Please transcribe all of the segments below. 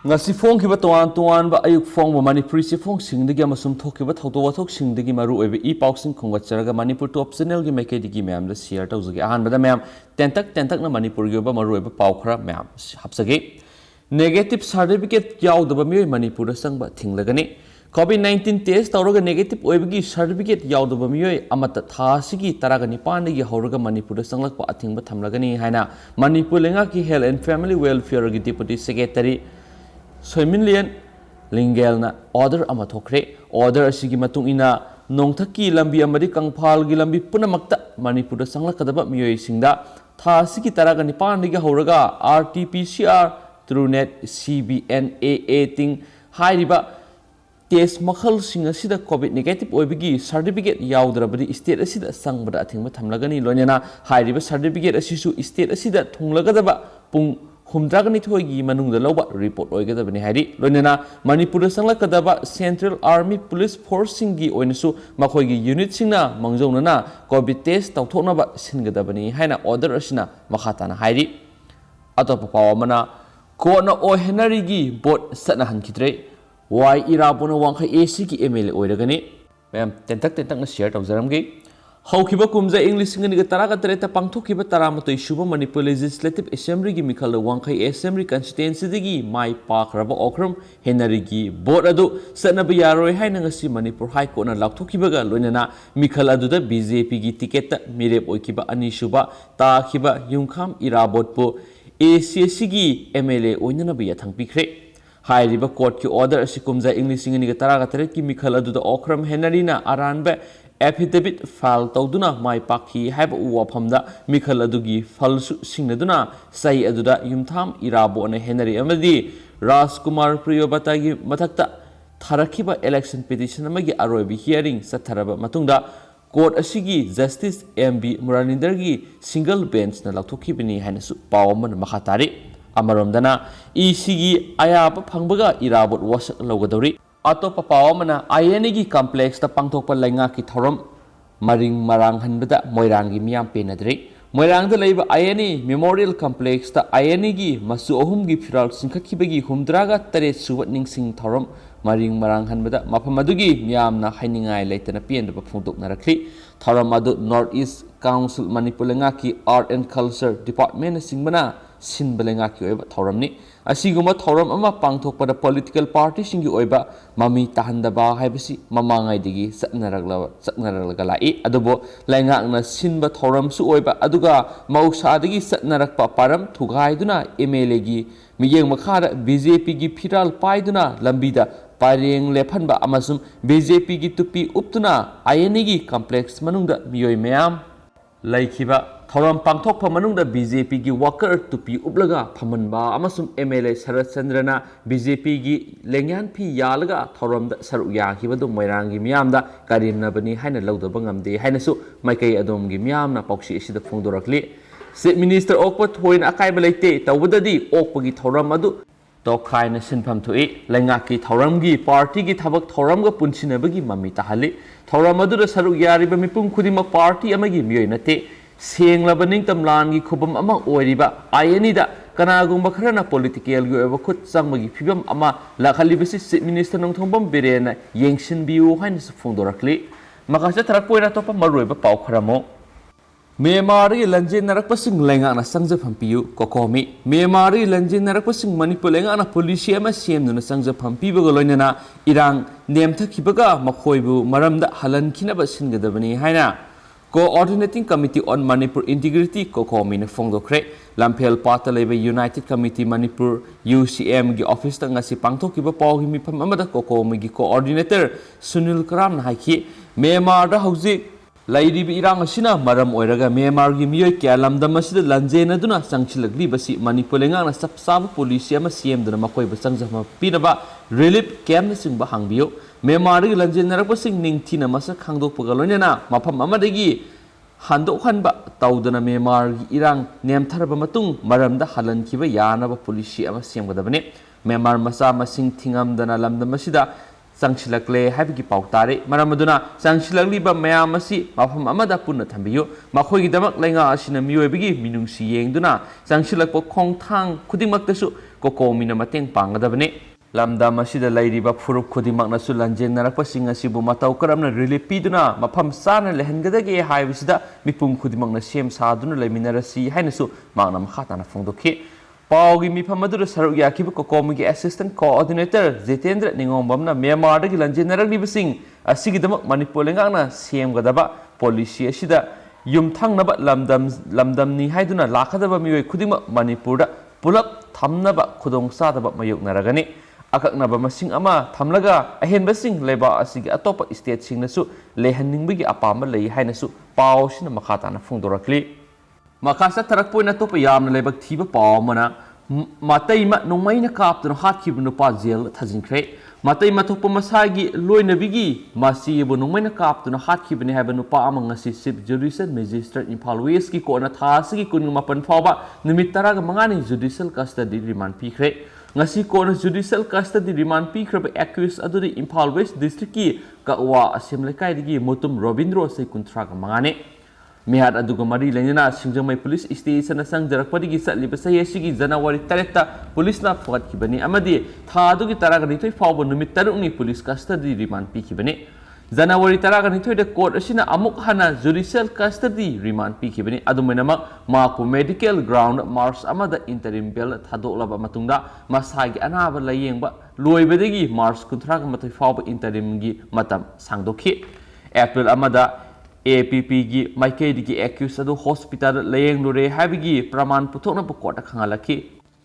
ngasi phong khiba toan ba ayuk phong ba Manipuri si phong singdagi amasum thokiba thawto wathok singdagi maru oibe I pausing khongwacharaga Manipur top channel gi maikei digi ma'am da share tawjagi ahan bada ma'am tentak na Manipur gi ba maru oibe paw khara ma'am hapsage negative certificate yaudaba mi Manipur da sangba thinglagani COVID-19 test tawraga negative oibagi certificate yaudaba mi amata thasigi taraga nipan gi hawraga Manipur da sanglakpa athingba thamlagani haina Manipur lenga ki health and family welfare gi deputy secretary Soimilian Lingelna order amathokre order asigi matung ina nongthaki lambi amadi kangphal gi lambi punamakta Manipur da sanglakadaba miyoi singda tha asigi taraga nipan gi hawraga RT-PCR TrueNet CBNAA ting hairiba test makhal sing asida COVID negative oibigi certificate yaudrabadi state asida sangbada athingba thamlagani loinana hairiba certificate asisu state asida thunglagadaba pung humdragani thoigi manungda loba report oigadabani hairi loinana Manipur sanglakadaba Central Army Police Force singi oinasu makhoigi unit singna mangjonana COVID test tawthoknaba singadabani haina order asina makhatana hairi atopa pawamana kona o henari gi bot satna hankitre wai irabona wangkhai AC ki MLA oiragani ma'am tentak na share tawjaramgi haukiba kumja English ngani ga taraga tereta pangthokiba taramatoi suba Manipur Legislative Assembly gi mikhal wangkhai Assembly constituency digi mai pakraba okram henari gi bot adu satnaba yaroi haina ngasi Manipur High Court na lakthokiba ga loinana mikhal adu da BJP gi ticket ta mirep oikiba ani suba ta khiba yungkham irabot po ACC gi MLA oinana bi yathang pikre hairiba court ki order asikumja English ngani ga taraga teret ki mikhal adu da okram henari na aranba affidavit file tawduna mai pakhi haiba uwaphamda mikhal adugi falsu singnaduna sai aduda yumtham irabo na henari amadi Rajkumar Priyobata gi mathakta tharakhiba election petition amagi aroibi hearing satharaba matungda court asigi Justice MB Muraninder gi single bench na lakthokibani hainasu pawaman makhatari amaromdana ECG ayapa phangbaga irabot wasak logadori atopa pawamana INA gi complex ta pangthokpa lainga ki thoram maring marang hanbada moirang gi miyam penadre moirang da leiba INA memorial complex ta INA gi masu ohum gi firal singkhakibagi humdraga tare suwat ningsing thoram maring marang hanbada mapamadugi miyamna hainingai leitana piendaba phungtok narakli thoram adu North East Council Manipur lenga ki Art and Culture Department singbana sinbalenga ki oiba thoramni asiguma thoram ama pangthokpada political party singi oiba mami tahandaba haibasi mamangai digi satnaragla lai adubo laingakna sinba thoram su oiba aduga mausa digi satnarakpa param thugaiduna MLA gi miyeng makhara BJP gi phiral paiduna lambida pareng lephanba amasum BJP gi tupi uptuna INA gi complex manungda miyoi mayam laikhiba thoram pangthokpa manungda BJP gi worker tupi uplaga phamanba amasum MLA Sarat Chandrana BJP gi lengyan phi yalaga thoramda saru yakhibadu moirangi miyamda karimnabani haina lawdaba ngamde hainasu maikai adomgi miyamna pauksi asida phongdorakli Chief Minister okpa thoin akaiba leite tawbadadi okpagi thoram adu tokhaina sinpham thui lengaki thoramgi party gi thabak thoramga punsinabagi mami tahali thoram adu saru yariba mipum khudimak party amagi miyoi nate senglaba ningtam langi khubam ama oiriba INA da kanagumba kharana political gi oba khut changmagi phibam ama lakhalibasi Chief Minister nongthombam birena yengsin biu hain phongdorakli makasa tharakpoina topa maroiba pau kharamo Myanmar gi lanjin narakpasing lenga na sangjapam piu kokomi Myanmar gi lanjin narakpasing Manipur lenga na police ama semduna sangjapam pibaga loinana irang nemthakibaga makhoibu maramda halan khinaba singadabani haina Coordinating Committee on Manipur Integrity Kokomi na phongdokre Lamphel Pata leba United Committee Manipur UCM gi office ta ngasi pangthokiba pawgi mifam amada Kokomi gi coordinator Sunil Karam na haiki Myanmar da hauji lairibi irang asina maram oiraga Myanmar gi miyoi kya lamdam asida lanjena duna sangchilagli basi Manipur lenga na sapsab police ama CM duna makoi basang jama pinaba relief camp na singba hangbiyo Myanmar gi lanjen narakpasing ningthina masa khangdokpaga loinana mafam amadagi handokhanba tawdana Myanmar gi irang nemtharaba matung maramda halankhiba yanaba police ama semgadabane Myanmar masa masing thingamdana lamdam asida sangchilakle haibigi pautare maramaduna sangchilagliba mayam asi mafam amada punna thambiyo makhoigi damak lainga asina miyoibigi minungsi yengduna sangchilakpa khongthang khudingmaktasu kokomina mateng panggadabani lamdam asida lairiba furup khudimagnasu lanjengnarakpasing asibu matau karamna relief piduna mafam sana lehengadage haibisida mipum khudimagna sem saduna leminarasi hainasu magna makhatana phongdokhi Paugi Mipamadu Saru Yakibu Kokomi Assistant Coordinator Zitendra Ningombamna Myanmar the Lanjinara Libising a Sigidam Manipulangana Siem Gadaba Policia Shida Yum Tangnaba Lamdam Ni Haiduna Lakadaba Mue Kudima Manipura Pulap Tamnaba Kudong Sadaba Mayuk Naragani Akaknaba Masing Ama Tamlaga Ahen Basing Leba Asig Atopa State Singnasu Lehaningbigi Apama Lay Hainasu Paushina Makatana Fundorakli Makasa tarakpoina topa yamna lebak thiba pawmana Mateima Nongmei kaptuna Hatkhare nupa jail thajinkre Mateima thokpa masagi loinabigi masibu Nongmei kaptuna Hatkhare ni haba nupa ama ngasi sip judicial magistrate Imphal West ki kona thasigi kunmapan phawba numit taraga mangani judicial custody remand pikhre ngasi kona judicial custody remand pikhre accused aduri Imphal West district ki kawa assembly kai digi motum Robindro se kuntraga mangani Mihad Adugumari Lenina Singjamai Police Station Sangjak Padigi Libasay Sigi Janawari Tareta Police na Fort Kibani Amadi Tadu Taraganito Fabu Numitaruni Police Custody Remand Pikibani Janawari Taraganito the court Ashina Amukhana Judicial Custody Remand Pikibani Adumanama Maku Medical Ground Mars Amada Interim Bill Tadolaba Matunda Masagi Anaba Layengba Loibedigi Mars Kuntrag Matu Fabu Interim Gi Matam Sangdoki April Amada APP gi Maikei gi accused adu hospital layeng lure habigi praman puthokna court khangalaki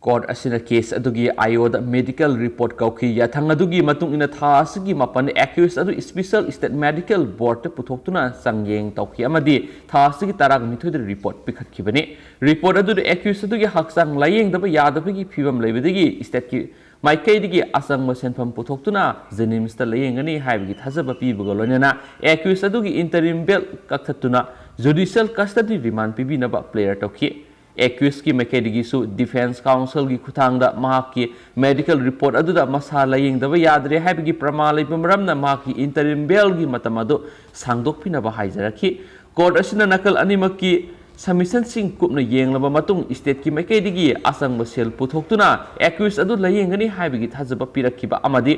court asina case adugi ayoda medical report kauki yathang adugi matung ina thasigi mapan accused adu special state medical board puthoktuna sangyeng tauki amadi thasigi tarag mithoi report pikhatkibani report adu accused adugi haksang layeng daba yadabagi phibam leibedigi state ki Maikei asang masenfam puthokuna Zenimsta layengani haibigi thazaba pibuga loinana accused adugi interim bill kakthatuna judicial custody remand pibinaba player tokhi accused ki Maikei su defense counsel gi khuthangda mahaki medical report aduda masa layengdaba yadre haibigi pramalai pamramna mahaki interim bill gi matamado sangdokpinaba haijarakhi court asina nakal animaki Submission sing kupna yenglaba matung state ki Maikei digi asang masel puthoktuna accused adu layengani haibigi thazaba pirakhiba amadi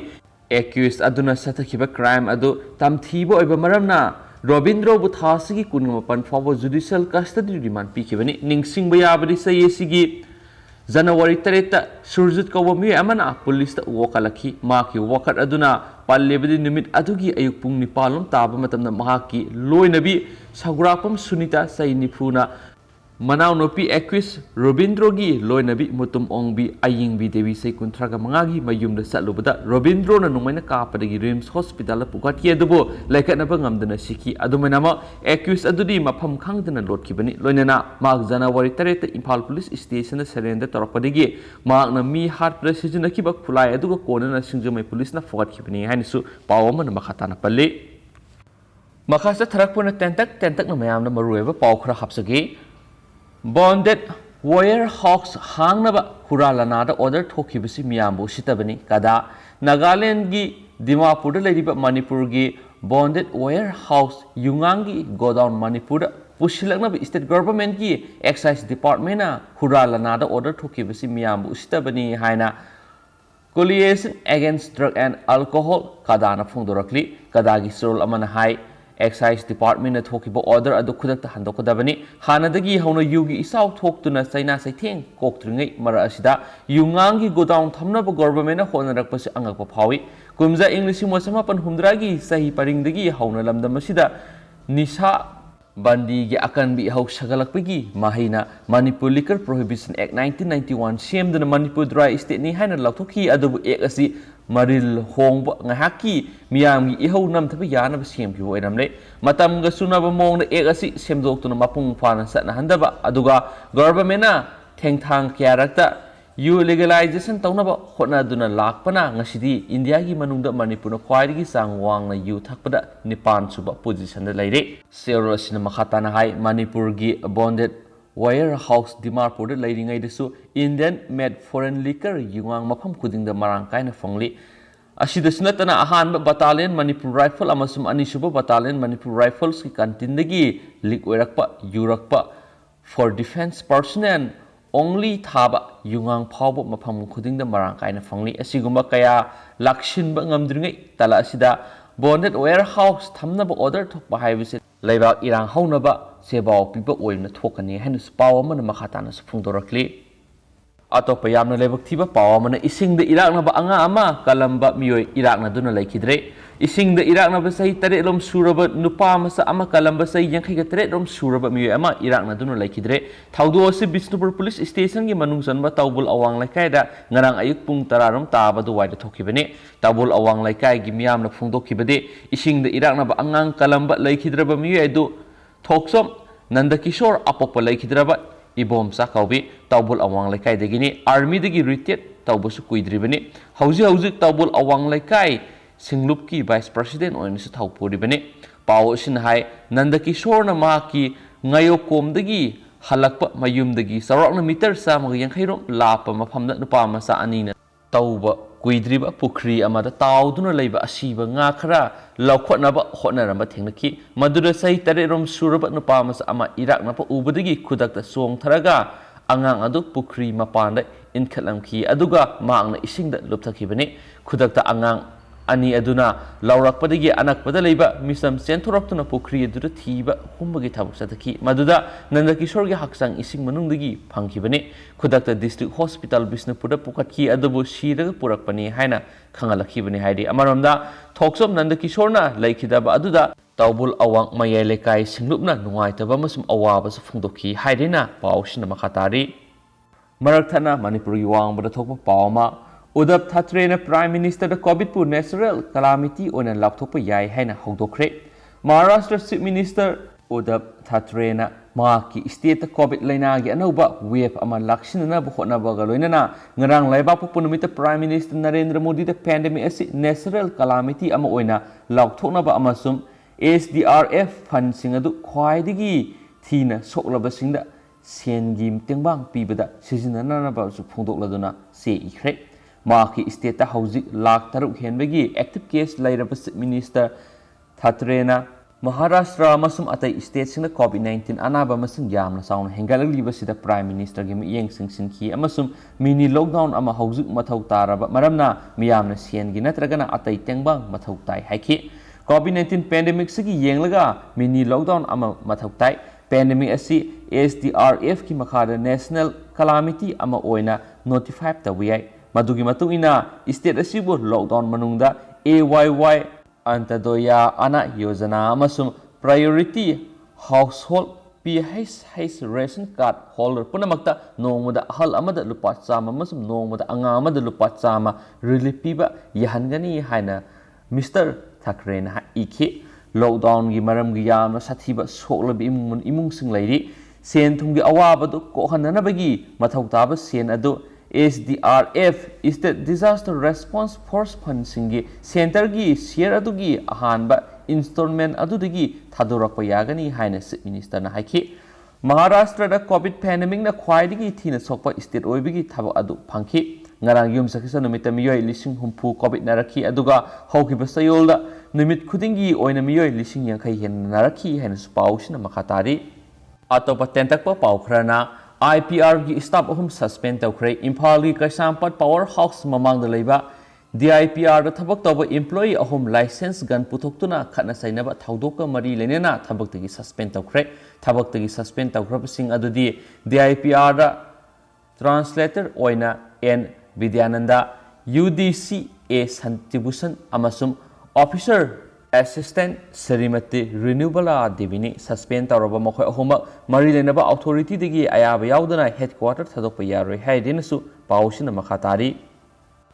accused aduna sathakhiba crime adu tamthiba oiba maramna Robindro bu thasigi kunmapan fawo judicial custody remand pikhibani ningsingba yabadi sayesigi January 3 Surjit Kawami amana police ta wokalakhi maki wakat aduna pallebadi numit adugi ayuk pung nipalom taba matamna mahaki loinabi sagrapam sunita sainifuna Manau nopi accused Robindro gi loinabi mutum ongbi ayingbi dewi sei kuntraga mangagi mayum da salubada Robindro na nungmai na kapadagi Rims Hospital la pukatki adubo laikatna ba ngamdana siki adumanama accused adudi mafam khangdana lotkibani loinana mak January 3 Imphal Police Station na surrender torapadagi mak na mi heart precision ki ba khulai aduga kona na Singjamai Police na fokatkibani hainisu pawama na makhatana palle makhasa tharakpuna tentak na mayam na marueba paw khara hapsagi Bonded Warrior Hawks Hangnaba Huralanada order Tokibasi Miambu Sitabani Kada Nagaland gi Dimapur Ladiba Manipur gi Bonded Warrior House Yungangi go down Manipur Pushilakna state government gi excise department na Huralanada order Tokibasi Miambu Sitabani Haina Coalition Against Drug and Alcohol Kadana Fundorakli Kadagi Surul Amana High Excise Department na thokiba order adu khudakta handokadabani hanadagi hauna yugi isau thoktuna saina saitheng koktringai mara asida yungangi godown thamnaba government na honarakpasi angakpa phawi kumja english mosama pan humdragi sahi paringdagi hauna lamdam asida nisha bandi gi akan bi hau sagalakpagi mahina Manipur Liquor Prohibition Act 1991 semdana Manipur dry state ni haina lathokhi adubu ek asi Maril Hongba ngahaki miyamgi ihau nam thabi yana ba sempi bo enamle matam ga sunaba mong na ek asi semdoktuna mapung phana satna handaba aduga government na thengthang kyarakta yu legalization tawnaba hotna duna lakpana ngasidi India gi manungda Manipur na khwaidigi sang wang na yu thakpada nipan suba position da laire sero sina makhatana hai Manipur gi bonded Warrior House Dimapur da lairingai desu Indian made foreign liquor yungang mafam kuding da marang kaina fongli asida sunatana ahan battalion Manipur Rifle amasum anisuba battalion Manipur Rifles ki kantin dagi lik oirakpa yurakpa for defense personnel only thaba yungang phawbo mafam khudingda marang kaina phangli asigumba kaya lakshinba ngamdringai tala asida bonded warehouse thamnaba order thokpa haibise leibak irang haunaba sebaw piba oimna thokani hainu spaw amana makhatana phungdorakli atop yamna lebak thiba paw amana isingda iraknaba anga ama kalamba miyoi irakna duna laikhidre isingda iraknaba sahi tare lom suraba nupa masa ama kalamba sahi yankhai ga tare lom suraba miyoi ama irakna duna laikhidre thaudo ase Bisnupur police station gi manung sanba tawbul awang laikai da ngarang ayuk pung 10 rom taba du waida thokibane tawbul awang laikai gi miyamna phungdokhibade isingda iraknaba angang kalamba laikhidraba miyoi du thoksom Nandakishore apokpa laikhidraba ibom sa kaubi tawbul awang laikai degini army degi retreat tawbusu kuidribani hauji tawbul awang laikai singlupki vice president oin su thawpuribani paw sin hai Nandakishore na ma ki ngayokom degi halakpa mayum degi sarakna meter sa mag yankhairom lapa mafamda nupa masa anina tawba kuidriba pukhri amada tawduna leiba asiba nga khara laukhotnaba hotnaramba thengnaki madura sai tarerom suraba nupa masa ama irakna pa ubadagi khudakta song tharaga angang adu pukhri mapanda inkhalamki aduga maangna isingda lupthakibani khudakta angang ani aduna laurakpadagi anakpada leiba misam senthoroktuna pukhri aduda thiba humbagi thabuk sathaki maduda Nandakishore gi haksang ising manungdagi phangkibani khudakta district hospital Bisnupur da pukhatki adubu siraga purakpani haina khangalakibani haidi amaromda thoksom Nandakishore na laikhidaba aduda tawbul awang mayai lekai singlupna nungaitaba masum awaba su phungdokhi haidina pawsina makhatari marakthana Manipur gi wangbada thokpa pawma Udab Hatkhare na Prime Minister da COVID pu natural calamity oina lapthopa yai haina hogdokre Maharashtra Chief Minister Udab Hatkhare na maki state ta COVID laina gi anauba wave ama lakshina bu hotnaba ga loinana ngarang laiba pu punumita Prime Minister Narendra Modi da pandemic asi natural calamity ama oina lapthoknaba amasum SDRF fund singadu khwaidigi thina soklaba singda sengi tengbang pibada sizinana ba su phongdokladuna se ikhre Maki state ta hauzik lakh taruk henbagi active case lairaba Minister Hatkhare na Maharashtra masum atai state singna COVID-19 anaba masung yamna sauna hengalaliba sida Prime Minister gi miyeng singsinki amasum mini lockdown ama hauzik mathau taraba maramna miyamna siengi natragana atai tengbang mathau tai haiki COVID-19 pandemic sigi yenglaga mini lockdown ama mathau tai pandemic asi SDRF ki makhada national calamity ama oina notify tawiyai Madugi matungina state asibu lockdown manungda AYY Antadoya Ana Yojana amasum priority household PHS ration card holder punamakta nongmada ahal amada lupa chama amasum nongmada anga amada lupa chama relief piba yahangani haina Mr. Hatkhare na ikhi lockdown gi maram gi yamna sathiba soklabi imung sing lairi sen thunggi awaba du ko hananabagi mathau taba sen adu SDRF State Disaster Response Force Fund singi center gi share adugi ahanba installment adudagi thadorakpa yagani haina Chief Minister na haiki Maharashtra da COVID pandemic na khwaidigi thina sokpa state oibigi thaba adu phangki ngarang yum sakisa numita miyoi lising humpu COVID narakhi aduga haukiba sayolda numit khudingi oina miyoi lising yankhai hen narakhi haina spawsina makhatari atopa tentakpa pawkhrana IPR gi staff ahum suspend tawkhre Imphal gi Kaisampat power house mamang da leiba DIPR da thabak tawba employee ahum license gan putoktuna khatna sainaba thaudoka mari lenena thabak tagi suspend tawkhre thabak tagi suspend tawkhra sing adudi DIPR da translator oina N Vidyananda UDC A Santibushan amasum officer Assistant Sarimati Renewable Divini suspend Taraba Moko Homa Marilenaba Authority Digi Ayaba Yaudana headquarter Tadoko Yari Haidinasu Paushin Makatari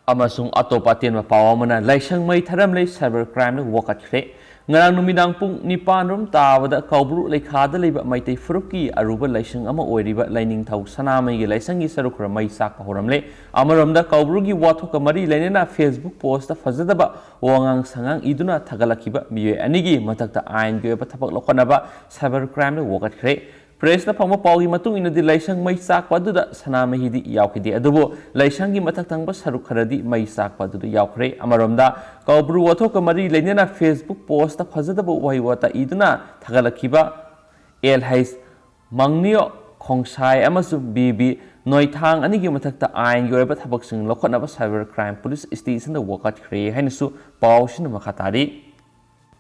Amasung Atopatin Pawamana Laisang Mai tharamle cyber crime wakatkhre ngarang numidang pung nipan rom tawada Koubru lekhada leiba maitei furuki aruba laisang ama oiriba laining thau sanamai gi laisangi sarukra mai sak horamle amaromda Koubru gi wathoka mari lainena Facebook post ta fazadaba wangang sangang iduna thagalakiba miye anigi matakta ain ge ba thapak lokonaba cyber crime le wakatkhre press na phangma pawgi matung ina di laisang mai sak paduda sanamai di yaukidi adubo laisangi mataktang ba saruk kharadi mai sak paduda yaukre amaromda Koubru wathoka mari lainena Facebook post ta fazadaba wahi wata iduna thagalakiba el hais mangnio khongsai amasu bibi noithang anigi mathakta ain gi oiba thabaksing lokhatnaba cyber crime police station da wakatkhre hainasu pawsin makhatari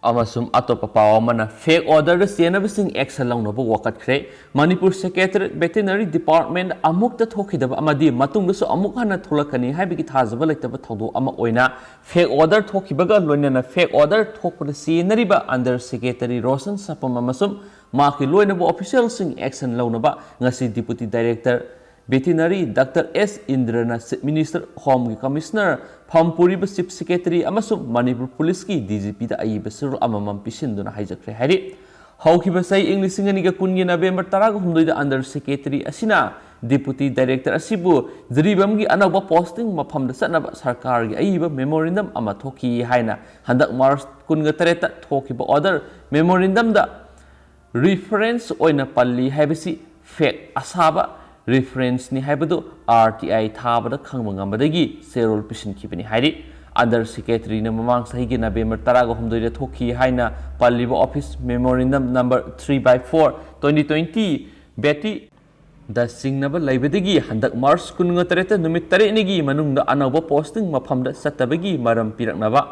amasum atopa pawamana fake order da senabasing action lawnaba wakatkhre Manipur Secretariat Veterinary Department amukta thokidaba amadi matungdasu amuk hana tholakani haibigi thajaba lektaba thodo ama oina fake order thokibaga loinana fake order thokpada senariba under Secretary Roshan Sapam amasum maki loinaba official sing action lawnaba ngasi Deputy Director Veterinary Dr. S. Indrana Minister Home Commissioner Pampuriba Chief Secretary amasum Manipur Police ki DGP da ayiba sirul amamam pisinduna haijakre hari haukiba sai English singaniga kungi November 18 da under Secretary asina Deputy Director asibu Zribamgi anaba posting mafamda satnaba sarkar gi ayiba memorandum ama thoki haina handak March kunga tareta thokiba order memorandum da reference oina palli haibasi fake asaba reference ni haibadu RTI thabada khangmangambadagi serol pisin kibani hairi under secretary na mamang sahigi November 18 da thoki haina palliba office memorandum number 3/4 2020 Betty da singnaba laibadagi handak March kunga tareta numit tare nigi manungda anaba posting mafamda satabagi maram piraknaba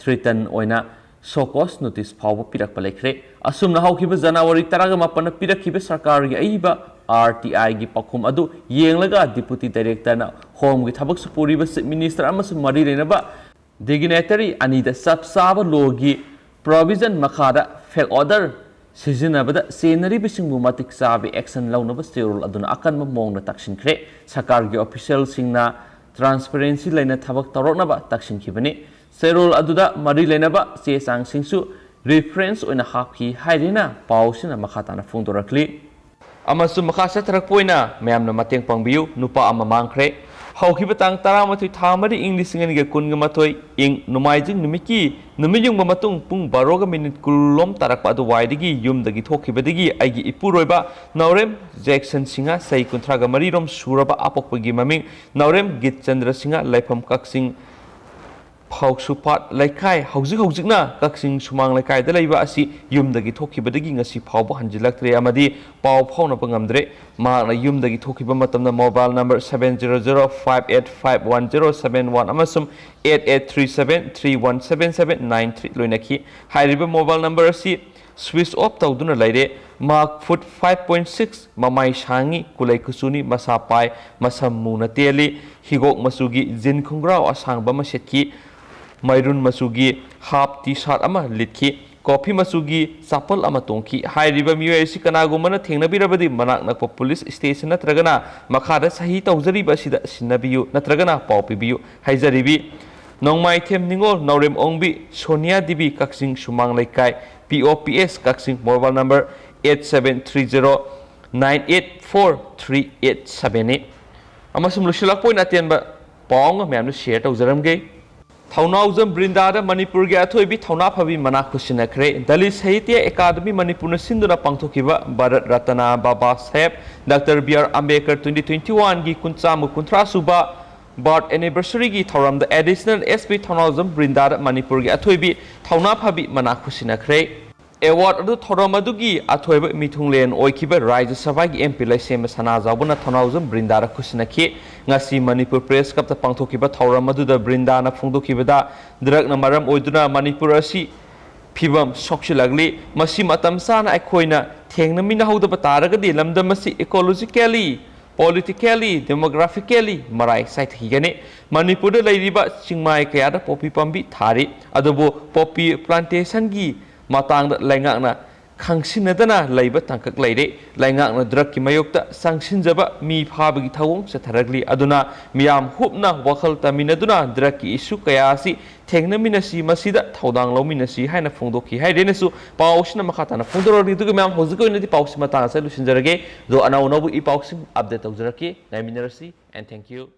threaten oina Sokos notice power pirak palekre asumna haukiba January 18 pirakhiba sarkar gi aiba RTI gi pakhum adu yenglaga Deputy Director na Home gi thabak supuriba Minister amasum mari renaba dignitary anida sabsaba logi provision makhada fake order sizinabada senari bisingbu matik sabi action lawnaba serol aduna akan mongna taksinkhre sarkar gi official singna transparency laina thabak toroknaba taksinkhibani serol aduda mari lenaba che sang singsu reference oina hapki hairina pausina makhatana phungdorakli amasu makhasa tharakpoina mayamna mateng pangbiu nupa ama mangkhre haukiba tang 13 thamari english nganiga kunga mathoi ing numaijing numiki numiyung matung pung 12 minute kulom tarakpa adu waidigi yumdagi thokibadigi aigi ipuroiba naurem jackson singa sai kunthraga mari rom suraba apokpagi maming naurem git chandra singa laifam kaksing Pausupat laikai haujikna kaksing sumang laikai da laiba asi yumdagi thokibadagi ngasi phawba hanjilaktre amadi paw phawna pangamdre maana yumdagi thokiba matamna mobile number 7005851071 amasum 8837317793 loinaki hairiba mobile number asi switch off tawduna laire mark foot 5.6 mamai shangi kulai kusuni masapai masamuna teli higok masugi jin khungrao asangba masetki Mairun masugi half t-shirt ama litki coffee masugi sapal ama tongki hairiba miyoy si kanagumana thengnabirabadi manak nakpa police station natragana makhada sahi tawjariba sida sinabiyu natragana pawpibiyu haijaribi nongmai them ningol naurem ongbi Sonia Devi kaksing sumang laikai POPS kaksing mobile number 8730984387 amasum lusilak point atianba pawng myamnu share tawjaramge Thaunawjam Brindada Manipur gi athoibi thauna phabi mana khusinakre Dalit Sahitya Academy Manipur na sinduna pangthokiba Bharat Ratna Baba Saheb Dr. B.R. Ambedkar 2021 gi kunchamu kunthra suba birth anniversary gi thoram the additional SP Thaunawjam Brindada Manipur gi athoibi thauna phabi mana khusinakre award adu thoram adugi athoiba mithunglen oikiba Rajya Sabha gi MP Laisem Sana Jawbuna Thaunawjam Brindada khusinakhi ngasi Manipur Press Cup ta pangthokiba thoram aduda Brindana phungdokibada dragna maram oiduna Manipur asi phibam sokchilagli masi matam sana aikhoina thengnamina hawdaba taragadi lamdam asi ecologically politically demographically marai saithigane Manipur da lairiba chingmai kaya da poppy pambi thari adubo poppy plantation gi matang laingakna khangsinadana laiba tangkak laire laingakna drug ki mayokta sangsinjaba mi phabagi thawong satharagli aduna miyam hupna wakhal taminaduna drug ki issue kaya si thengnamina si masida thodang lomina si haina phongdoki hairenesu pawsina makhatana phongdorori duga miyam hojikoinadi pawsi matanga sa lusinjarage do anau nobu I pawsi update tawjaraki naiminarasi and thank you